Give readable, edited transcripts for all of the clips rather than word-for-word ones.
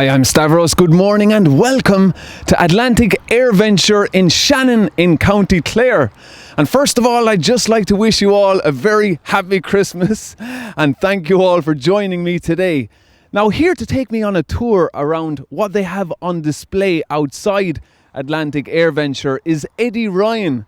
Hi, I'm Stavros. Good morning and welcome to Atlantic AirVenture in Shannon in County Clare. And first of all, I'd just like to wish you all a very happy Christmas and thank you all for joining me today. Now, here to take me on a tour around what they have on display outside Atlantic AirVenture is Eddie Ryan.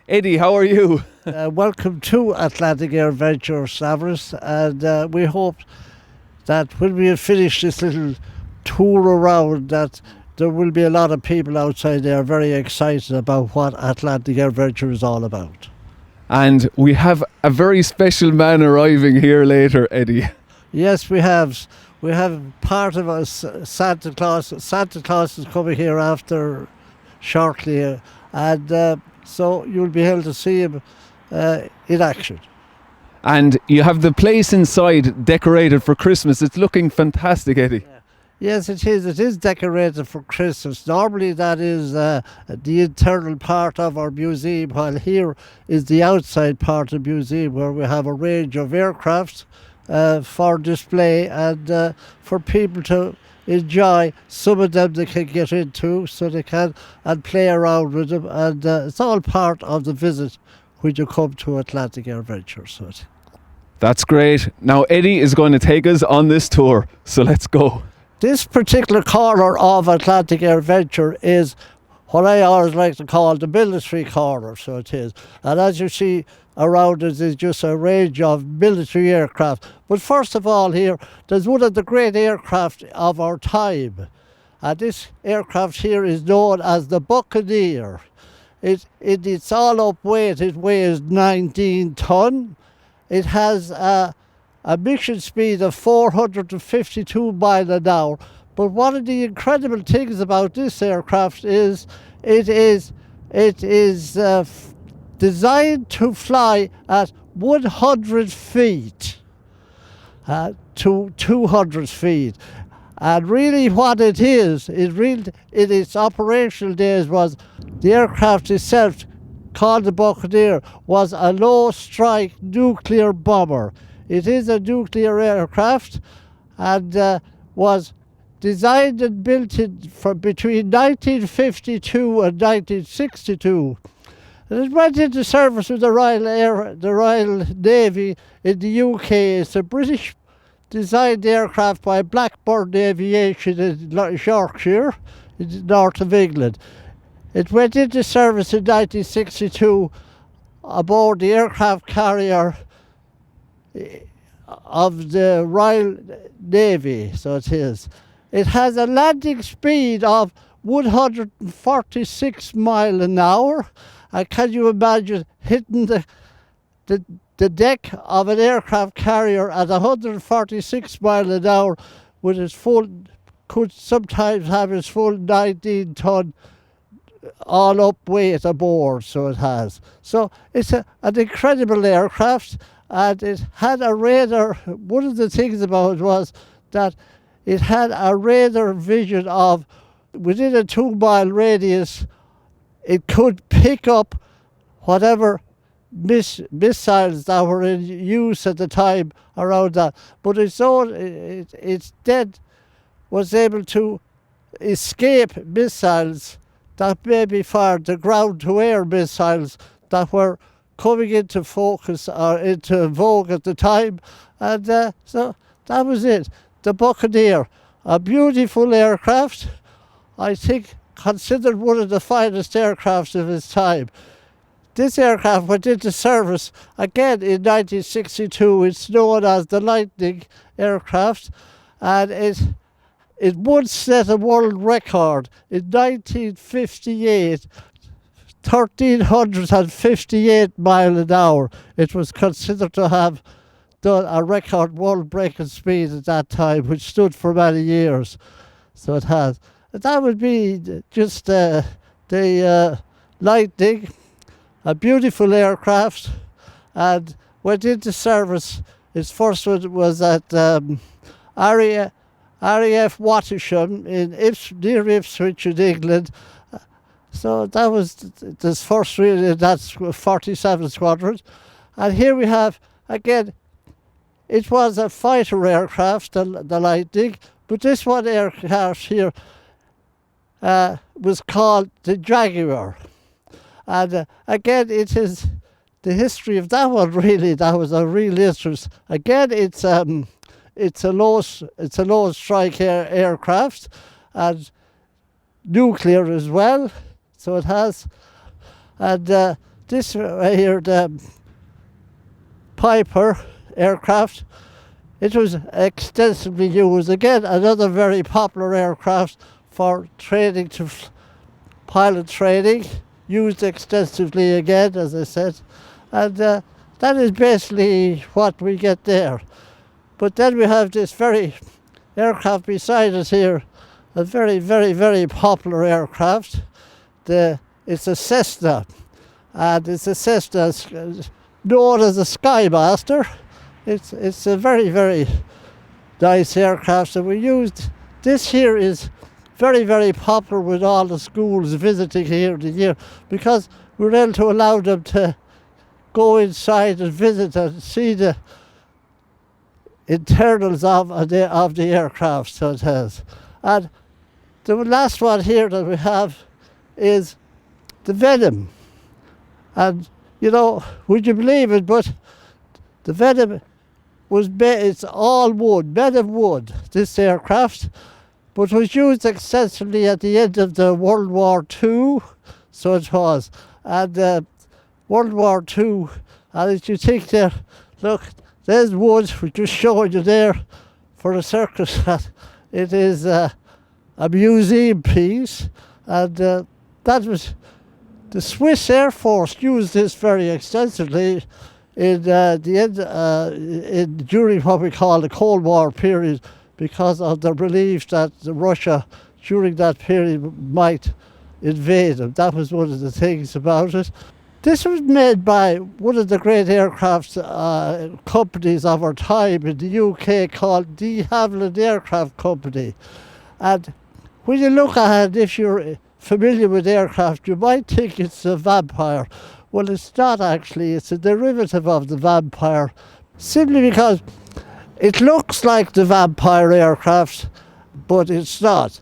Eddie, how are you? Welcome to Atlantic AirVenture, Stavros, and we hope that when we have finished this little tour around, that there will be a lot of people outside there very excited about what Atlantic AirVenture is all about. And we have a very special man arriving here later, Eddie. Yes, we have. We have part of us, Santa Claus. Santa Claus is coming here after shortly, and so you'll be able to see him in action. And you have the place inside decorated for Christmas. It's looking fantastic, Eddie. Yes, it is. It is decorated for Christmas. Normally that is the internal part of our museum, while here is the outside part of the museum where we have a range of aircraft for display and for people to enjoy. Some of them they can get into so they can and play around with them, and it's all part of the visit when you come to Atlantic AirVenture. So That's great. Now Eddie is going to take us on this tour, so let's go. This particular corner of Atlantic AirVenture is what I always like to call the military corner, so it is. And as you see around us is just a range of military aircraft. But first of all here, there's one of the great aircraft of our time. And this aircraft here is known as the Buccaneer. It's all up weight, it weighs 19 tonne. It has a mission speed of 452 miles an hour. But one of the incredible things about this aircraft is it is designed to fly at 100 feet to 200 feet. And really what it is, in its operational days, was the aircraft itself, called the Buccaneer, was a low-strike nuclear bomber. It is a nuclear aircraft and was designed and built from between 1952 and 1962. And it went into service with the Royal Navy in the UK. It's a British designed aircraft by Blackburn Aviation in Yorkshire, in the north of England. It went into service in 1962 aboard the aircraft carrier of the Royal Navy, so it is. It has a landing speed of 146 miles an hour. And can you imagine hitting the deck of an aircraft carrier at 146 miles an hour with its full, could sometimes have its full 19 tonne all up weight aboard, so it has. So it's an incredible aircraft, and it had a radar. One of the things about it was that it had a radar vision of, within a 2-mile radius, it could pick up whatever missiles that were in use at the time around that. But its dead was able to escape missiles that may be fired, the ground-to-air missiles that were coming into focus or into vogue at the time. And so that was it. The Buccaneer, a beautiful aircraft, I think considered one of the finest aircrafts of its time. This aircraft went into service again in 1962. It's known as the Lightning aircraft, and it once set a world record in 1958, 1,358 miles an hour. It was considered to have done a record world-breaking speed at that time, which stood for many years. So it has. That would be just the Lightning, a beautiful aircraft, and went into service. Its first one was at RAF Wattisham near Ipswich in England. So that was this first really, that's 47 Squadron. And here we have, again, it was a fighter aircraft, the Lightning, But this one aircraft here was called the Jaguar. And again, it is the history of that one, really. That was a real interest. Again, it's a low strike aircraft, and nuclear as well. So it has. And this right here, the Piper aircraft, it was extensively used. Again, another very popular aircraft for training, to pilot training, used extensively again, as I said. And that is basically what we get there. But then we have this very aircraft beside us here, a very, very, very popular aircraft. It's a Cessna, and it's a Cessna known as a Skymaster. It's a very, very nice aircraft that we used. This here is very, very popular with all the schools visiting here in the year, because we're able to allow them to go inside and visit and see the internals of the aircraft, so it has. And the last one here that we have is the Venom. And, you know, would you believe it, but the Venom it's all wood, made of wood, this aircraft, but was used extensively at the end of the World War II, so it was. And World War II, and as you think there, look, there's wood, we're just showing you there for a circus that it is a museum piece, and that was, the Swiss Air Force used this very extensively in during what we call the Cold War period, because of the belief that Russia during that period might invade them. That was one of the things about it. This was made by one of the great aircraft companies of our time in the UK called de Havilland Aircraft Company. And when you look at it, if you're familiar with aircraft, you might think it's a Vampire. Well, it's not actually. It's a derivative of the Vampire, simply because it looks like the Vampire aircraft, but it's not.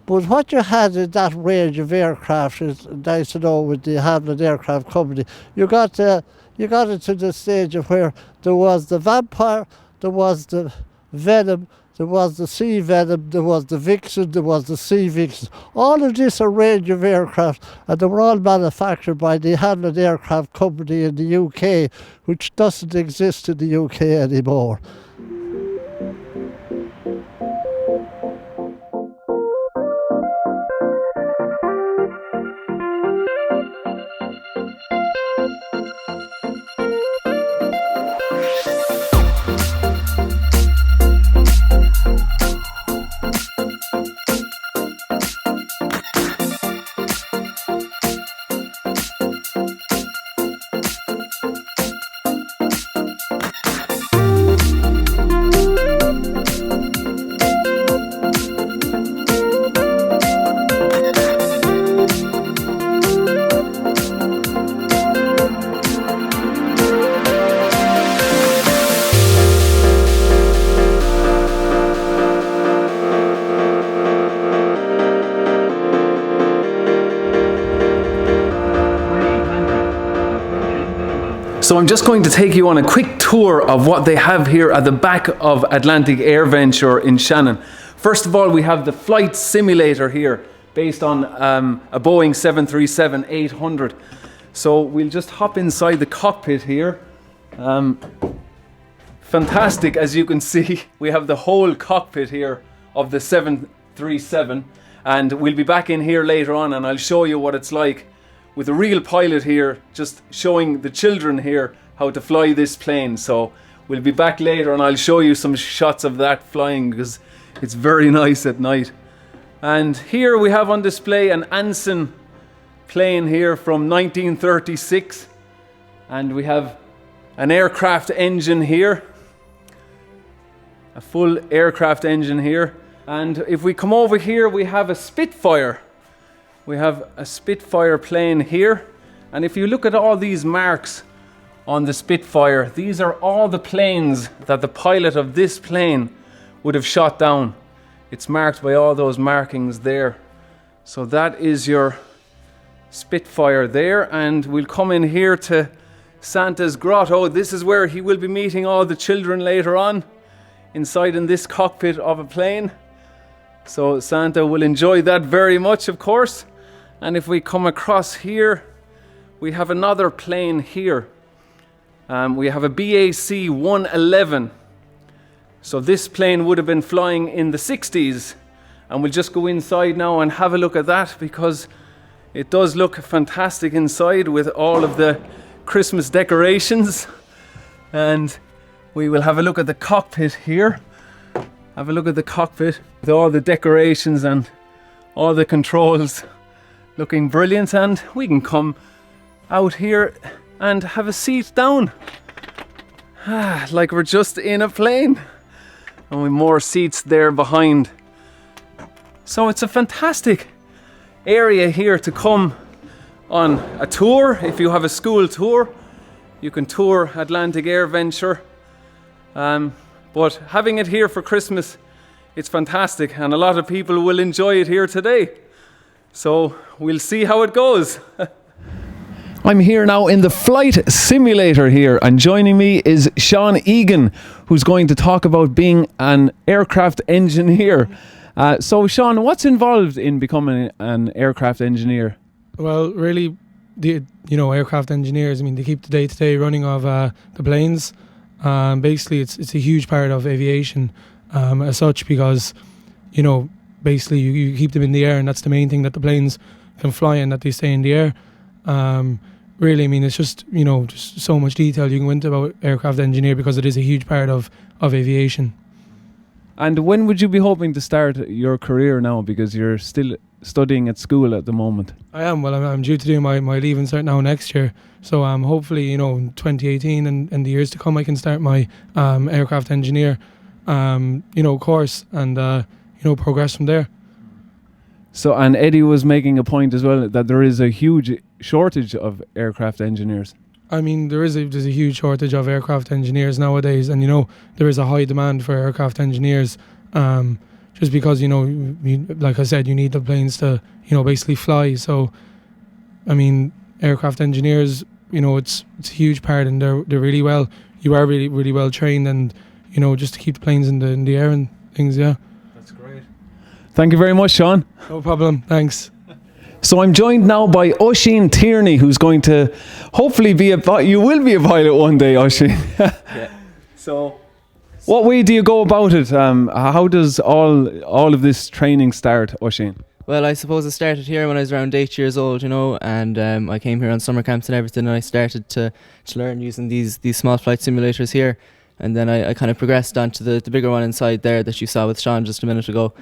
But what you had in that range of aircraft is nice to know with the Havilland Aircraft Company. You got it to the stage of where there was the Vampire, there was the Venom, there was the Sea Venom, there was the Vixen, there was the Sea Vixen. All of this a range of aircraft, and they were all manufactured by the Havilland Aircraft Company in the UK, which doesn't exist in the UK anymore. So I'm just going to take you on a quick tour of what they have here at the back of Atlantic AirVenture in Shannon. First of all, we have the flight simulator here based on a Boeing 737-800. So we'll just hop inside the cockpit here. Fantastic, as you can see, we have the whole cockpit here of the 737, and we'll be back in here later on and I'll show you what it's like with a real pilot here, just showing the children here how to fly this plane. So we'll be back later and I'll show you some shots of that flying, because it's very nice at night. And here we have on display an Anson plane here from 1936, and we have an aircraft engine here, a full aircraft engine here. And if we come over here, we have a Spitfire. We have a Spitfire plane here, and if you look at all these marks on the Spitfire, these are all the planes that the pilot of this plane would have shot down. It's marked by all those markings there. So that is your Spitfire there, and we'll come in here to Santa's grotto. This is where he will be meeting all the children later on, inside in this cockpit of a plane. So Santa will enjoy that very much, of course. And if we come across here, we have another plane here. We have a BAC 111. So this plane would have been flying in the 60s. And we'll just go inside now and have a look at that, because it does look fantastic inside with all of the Christmas decorations. And we will have a look at the cockpit here. Have a look at the cockpit with all the decorations and all the controls looking brilliant. And we can come out here and have a seat down. Like we're just in a plane. And with more seats there behind. So it's a fantastic area here to come on a tour. If you have a school tour, you can tour Atlantic AirVenture. But having it here for Christmas, it's fantastic, and a lot of people will enjoy it here today. So we'll see how it goes. I'm here now in the flight simulator here, and joining me is Sean Egan, who's going to talk about being an aircraft engineer. So Sean, what's involved in becoming an aircraft engineer? Well, really, aircraft engineers, they keep the day-to-day running of the planes. Basically, it's a huge part of aviation as such, because, basically you keep them in the air, and that's the main thing, that the planes can fly and that they stay in the air. Really, it's just so much detail you can go into about aircraft engineer, because it is a huge part of aviation. And when would you be hoping to start your career now, because you're still studying at school at the moment? I am. Well, I'm due to do my leaving cert now next year. So hopefully, in 2018 and the years to come, I can start my aircraft engineer course and progress from there. So, and Eddie was making a point as well that there is a huge shortage of aircraft engineers. There's a huge shortage of aircraft engineers nowadays, and there is a high demand for aircraft engineers, just because like I said, you need the planes to basically fly. So, aircraft engineers, it's a huge part, and they're really well. You are really well trained, and just to keep the planes in the air and things. Yeah, that's great. Thank you very much, Sean. No problem. Thanks. So I'm joined now by Oisín Tierney, who's going to hopefully be you will be a pilot one day, Oisín. Yeah. So what way do you go about it? How does all of this training start, Oisín? Well, I suppose it started here when I was around 8 years old, and I came here on summer camps and everything, and I started to learn using these small flight simulators here, and then I kind of progressed onto the bigger one inside there that you saw with Sean just a minute ago.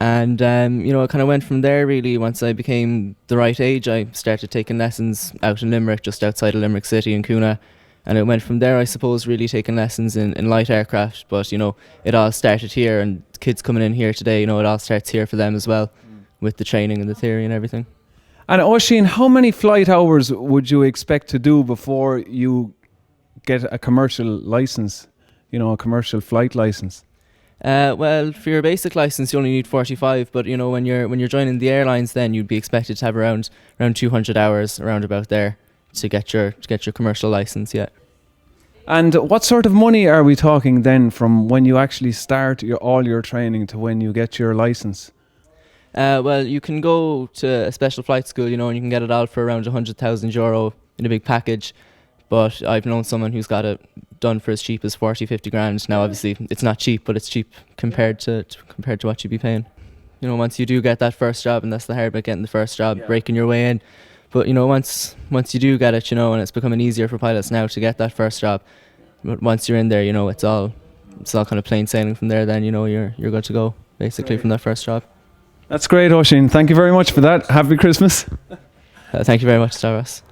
And, I kind of went from there, really. Once I became the right age, I started taking lessons out in Limerick, just outside of Limerick City in Coona. And it went from there, I suppose, really taking lessons in light aircraft. But, it all started here, and kids coming in here today, it all starts here for them as well, with the training and the theory and everything. And Oisín, how many flight hours would you expect to do before you get a commercial license, a commercial flight license? Well, for your basic license, you only need 45, but when you're joining the airlines, then you'd be expected to have around 200 hours, around about there, to get your commercial license. Yeah. And what sort of money are we talking then, from when you actually start all your training to when you get your license? Well, you can go to a special flight school, and you can get it all for around €100,000 in a big package. But I've known someone who's got it done for as cheap as 40-50 grand. Now, obviously, it's not cheap, but it's cheap compared to what you'd be paying. Once you do get that first job, and that's the hard bit, getting the first job, breaking your way in. But once you do get it, and it's becoming easier for pilots now to get that first job. But once you're in there, it's all kind of plain sailing from there. Then you're good to go basically from that first job. That's great, Oisín. Thank you very much for that. Happy Christmas. Thank you very much, Stavros.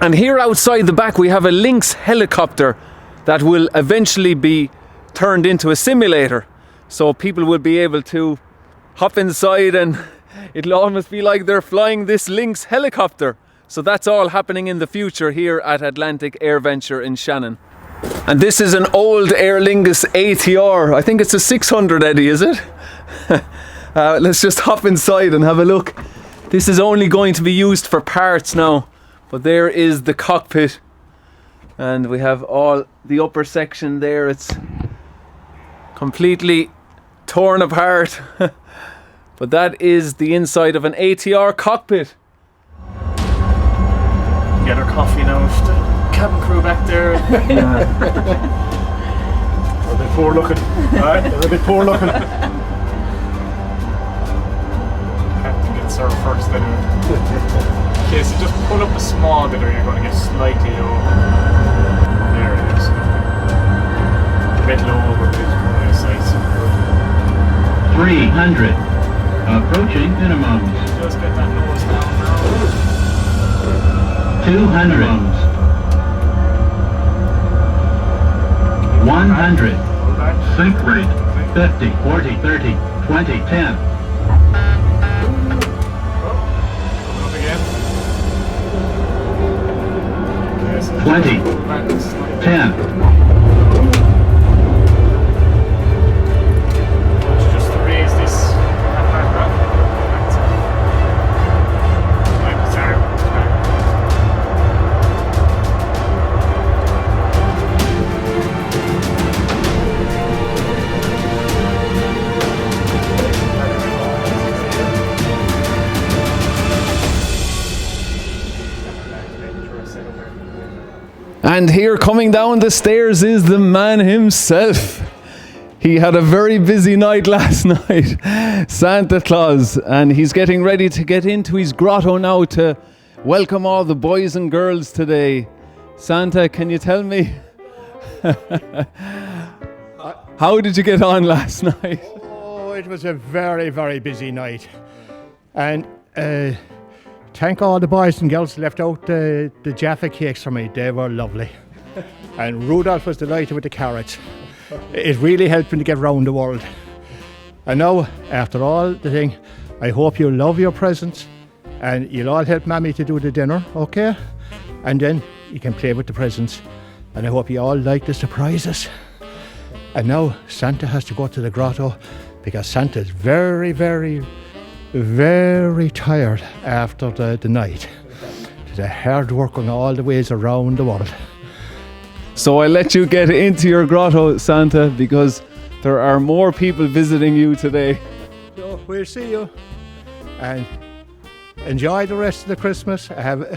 And here outside the back we have a Lynx helicopter that will eventually be turned into a simulator. So people will be able to hop inside, and it'll almost be like they're flying this Lynx helicopter. So that's all happening in the future here at Atlantic AirVenture in Shannon. And this is an old Aer Lingus ATR. I think it's a 600, Eddie, is it? Let's just hop inside and have a look. This is only going to be used for parts now, but there is the cockpit, and we have all the upper section there. It's completely torn apart, but that is the inside of an ATR cockpit. Get our coffee now. The cabin crew back there. They're a bit poor looking. Alright, they're a bit poor looking. Captain gets served first anyway. Okay, so just pull up a small bit or you're going to get slightly low. There it is. A bit low over the sides. 300. Approaching minimums. Just get that nose down now. 200. 100. Pull back. Sync rate. 50, 40, 30, 20, 10. Coming up again. Okay, so 20. pull back slightly. 10. Just to raise this back. Like the arm. And here coming down the stairs is the man himself. He had a very busy night last night, Santa Claus, and he's getting ready to get into his grotto now to welcome all the boys and girls today. Santa, can you tell me? How did you get on last night? Oh, it was a very, very busy night. And thank all the boys and girls left out the Jaffa cakes for me. They were lovely. And Rudolph was delighted with the carrots. It really helped me to get round the world. And now, after all the thing, I hope you love your presents and you'll all help Mammy to do the dinner, okay? And then you can play with the presents. And I hope you all like the surprises. And now Santa has to go to the grotto because Santa's very, very, very tired after the night. The hard working all the ways around the world. So I let you get into your grotto, Santa, because there are more people visiting you today. So we'll see you and enjoy the rest of the Christmas. Have a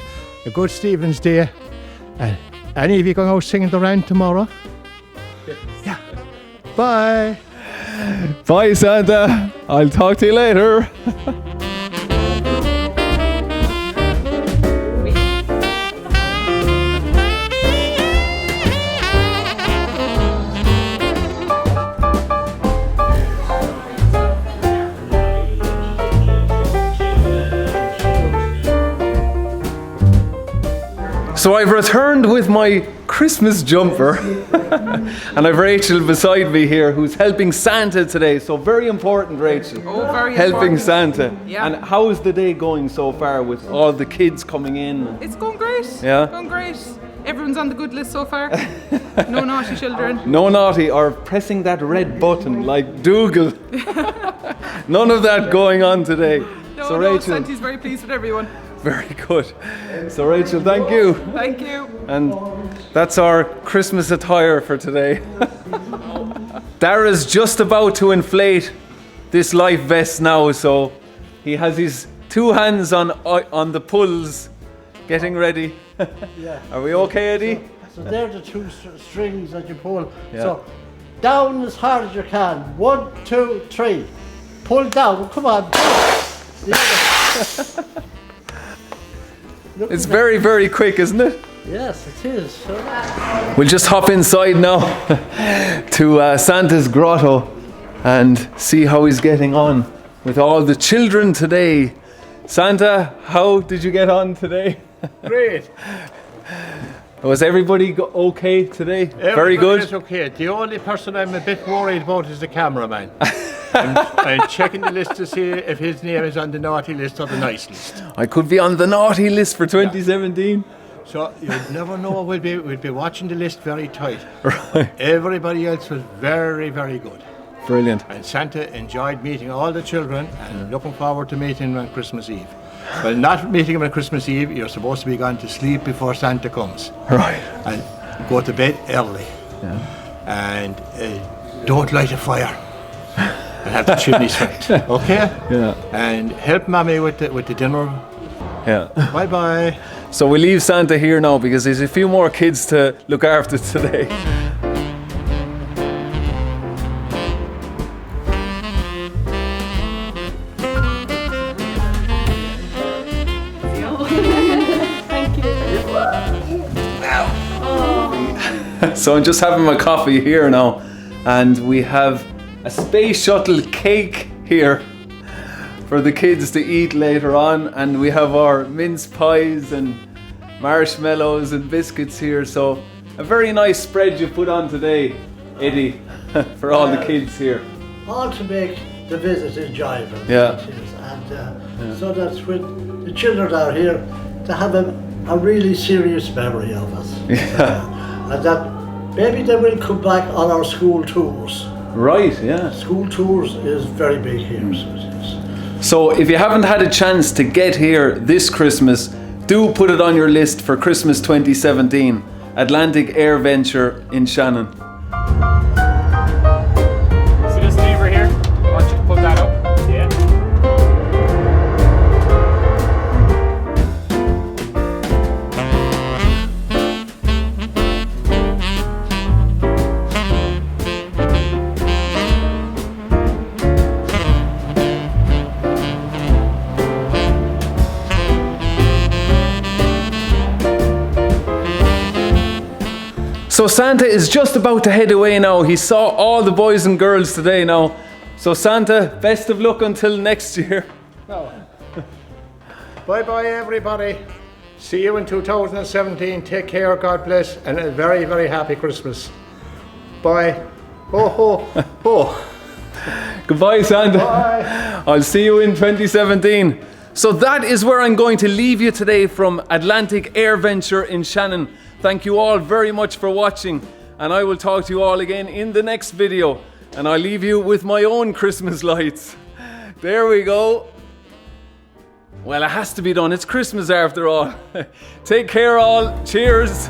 good Stephen's Day. And any of you going out singing the rant tomorrow? Yeah. Bye. Bye, Santa. I'll talk to you later. So I've returned with my Christmas jumper and I've Rachel beside me here who's helping Santa today. So very important, Rachel. Oh, very helping important. Santa. Yeah. And how is the day going so far with all the kids coming in? It's going great. Yeah? Going great. Everyone's on the good list so far. No naughty children. No naughty or pressing that red button like Dougal. None of that going on today. No, so no, Rachel, Santa's very pleased with everyone. very good. So Rachel, thank you. Thank you. And that's our Christmas attire for today. Dara's just about to inflate this life vest now, so he has his two hands on the pulls, getting ready. Yeah. Are we okay, Eddie? So they're the two strings that you pull. Yeah. So down as hard as you can. 1, 2, 3. Pull down. Come on. It's very, very quick, isn't it? Yes, it is. So We'll just hop inside now to Santa's grotto and see how he's getting on with all the children today. Santa, how did you get on today? Great. Was everybody okay today? Very good. Everybody's okay. The only person I'm a bit worried about is the cameraman. I'm checking the list to see if his name is on the naughty list or the nice list. I could be on the naughty list for 2017. So you never know. We'll be watching the list very tight. Right. Everybody else was very, very good. Brilliant. And Santa enjoyed meeting all the children and looking forward to meeting them on Christmas Eve. Well, not meeting them on Christmas Eve, you're supposed to be going to sleep before Santa comes. Right. And go to bed early. Yeah. And don't light a fire. And have the chimney swept. Okay? Yeah. And help Mommy with the dinner. Yeah. Bye-bye. So we leave Santa here now because there's a few more kids to look after today. So I'm just having my coffee here now, and we have a space shuttle cake here for the kids to eat later on, and we have our mince pies and marshmallows and biscuits here. So a very nice spread you put on today, Eddie, for all the kids here. All to make the visit enjoyable. Yeah. And so that when the children are here, to have a really serious memory of us. Yeah. And that maybe they will come back on our school tours. Right, yeah. School tours is very big here, so it is. So if you haven't had a chance to get here this Christmas, do put it on your list for Christmas 2017, Atlantic AirVenture in Shannon. See this lever here? I want you to put that up. Yeah. So Santa is just about to head away now. He saw all the boys and girls today now. So Santa, best of luck until next year. Bye-bye, everybody. See you in 2017. Take care, God bless, and a very, very happy Christmas. Bye. Ho, ho, ho. Goodbye, Santa. Bye. I'll see you in 2017. So that is where I'm going to leave you today from Atlantic AirVenture in Shannon. Thank you all very much for watching, and I will talk to you all again in the next video, and I'll leave you with my own Christmas lights. There we go. Well, it has to be done. It's Christmas after all. Take care all. Cheers.